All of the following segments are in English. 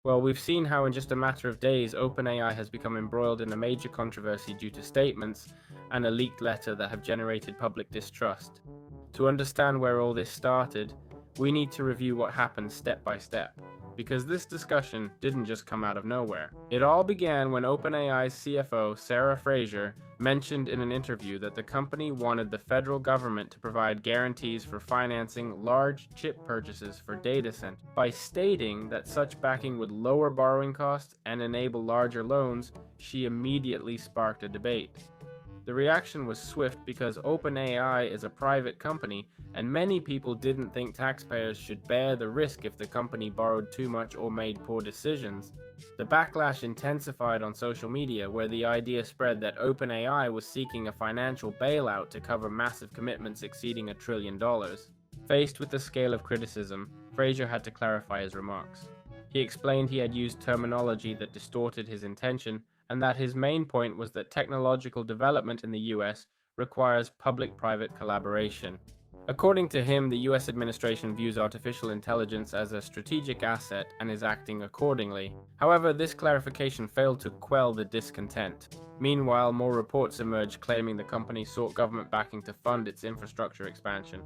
Well, we've seen how in just a matter of days, OpenAI has become embroiled in a major controversy due to statements and a leaked letter that have generated public distrust. To understand where all this started, we need to review what happened step by step, because this discussion didn't just come out of nowhere. It all began when OpenAI's CFO, Sarah Fraser, mentioned in an interview that the company wanted the federal government to provide guarantees for financing large chip purchases for data centers. By stating that such backing would lower borrowing costs and enable larger loans, she immediately sparked a debate. The reaction was swift because OpenAI is a private company, and many people didn't think taxpayers should bear the risk if the company borrowed too much or made poor decisions. The backlash intensified on social media, where the idea spread that OpenAI was seeking a financial bailout to cover massive commitments exceeding $1 trillion. Faced with the scale of criticism, Fraser had to clarify his remarks. He explained he had used terminology that distorted his intention, and that his main point was that technological development in the US requires public-private collaboration. According to him, the US administration views artificial intelligence as a strategic asset and is acting accordingly. However, this clarification failed to quell the discontent. Meanwhile, more reports emerged claiming the company sought government backing to fund its infrastructure expansion,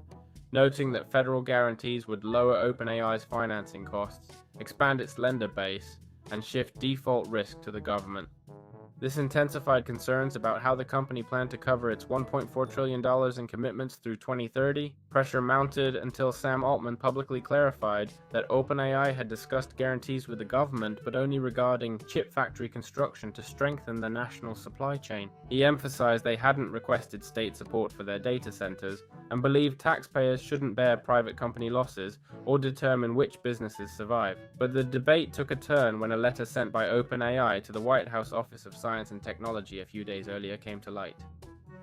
noting that federal guarantees would lower OpenAI's financing costs, expand its lender base, and shift default risk to the government. This intensified concerns about how the company planned to cover its $1.4 trillion in commitments through 2030. Pressure mounted until Sam Altman publicly clarified that OpenAI had discussed guarantees with the government, but only regarding chip factory construction to strengthen the national supply chain. He emphasized they hadn't requested state support for their data centers, and believed taxpayers shouldn't bear private company losses or determine which businesses survive. But the debate took a turn when a letter sent by OpenAI to the White House Office of Science and Technology a few days earlier came to light.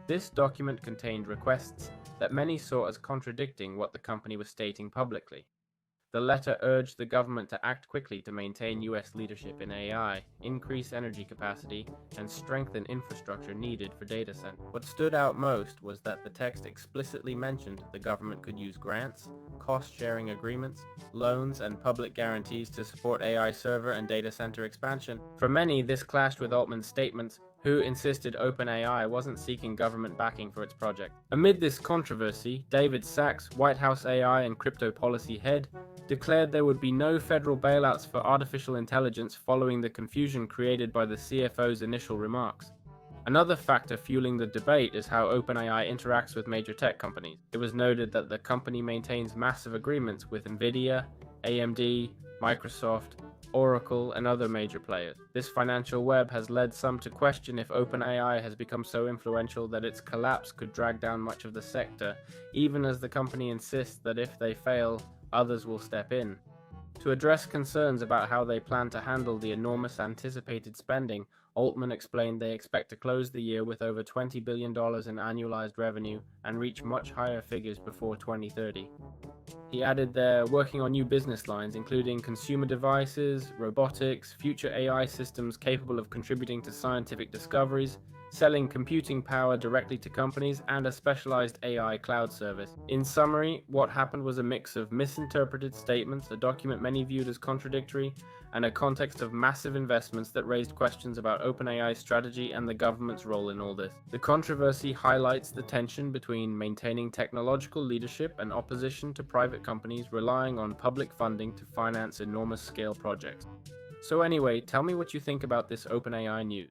This document contained requests that many saw as contradicting what the company was stating publicly. The letter urged the government to act quickly to maintain US leadership in AI, increase energy capacity, and strengthen infrastructure needed for data centers. What stood out most was that the text explicitly mentioned the government could use grants, cost-sharing agreements, loans, and public guarantees to support AI server and data center expansion. For many, this clashed with Altman's statements, who insisted OpenAI wasn't seeking government backing for its project. Amid this controversy, David Sachs, White House AI and crypto policy head, declared there would be no federal bailouts for artificial intelligence following the confusion created by the CFO's initial remarks. Another factor fueling the debate is how OpenAI interacts with major tech companies. It was noted that the company maintains massive agreements with NVIDIA, AMD, Microsoft, Oracle, and other major players. This financial web has led some to question if OpenAI has become so influential that its collapse could drag down much of the sector, even as the company insists that if they fail, others will step in. To address concerns about how they plan to handle the enormous anticipated spending, Altman explained they expect to close the year with over $20 billion in annualized revenue and reach much higher figures before 2030. He added they're working on new business lines, including consumer devices, robotics, future AI systems capable of contributing to scientific discoveries, selling computing power directly to companies, and a specialized AI cloud service. In summary, what happened was a mix of misinterpreted statements, a document many viewed as contradictory, and a context of massive investments that raised questions about OpenAI's strategy and the government's role in all this. The controversy highlights the tension between maintaining technological leadership and opposition to private companies relying on public funding to finance enormous scale projects. So anyway, tell me what you think about this OpenAI news.